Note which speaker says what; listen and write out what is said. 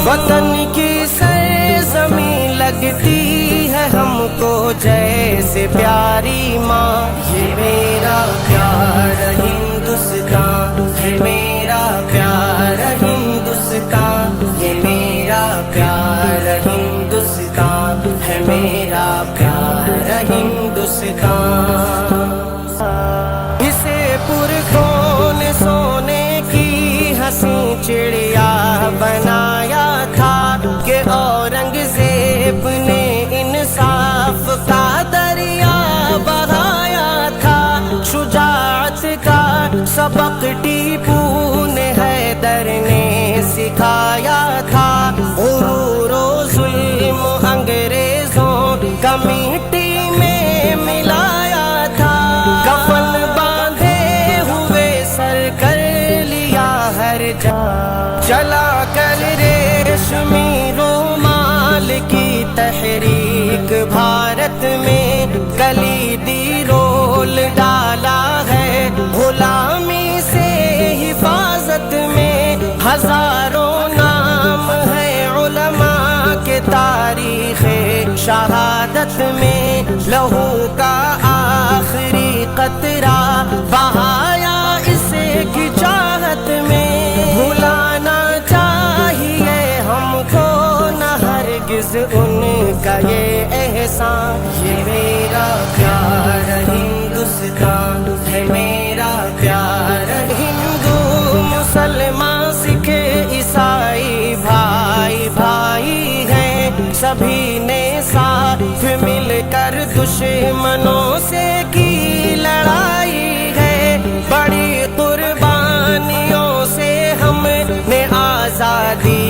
Speaker 1: وطن کی سرزمین لگتی ہے ہم کو جیسے پیاری ماں. یہ میرا پیارا ہندوستان ہے، میرا پیارا ہندوستان. یہ میرا پیارا ہندوستان ہے، میرا پیارا ہندوستان. اسے پرخون سونے کی ہنسی چڑیا بنایا تھا کہ اورنگزیب نے انصاف کا دریا بہایا تھا. شجاعت کا سبق ٹیپو نے حیدر نے سکھایا تھا. غرور و ظلم انگریزوں کا مٹی میں ملایا تھا. کفن باندھے ہوئے سر کر لیا ہر جا، چلا کر ریشمی رومال کی تحریک بھارت میں کلیدی رول ڈالا ہے. غلامی سے حفاظت میں ہزاروں نام ہے علماء کے تاریخ شہادت میں. لہو کا آخری قطرہ بہایا اسے کی چاہت میں. بھلانا چاہیے ہم کو نہ ہرگز ان کا یہ احسان. یہ میرا پیارا ہندوستان ہے، میرا پیارا. ہندو مسلمان سکھ عیسائی بھائی بھائی ہیں، سبھی نے ساتھ مل کر دشمنوں سے کی لڑائی ہے. بڑی قربانیوں سے ہم نے آزادی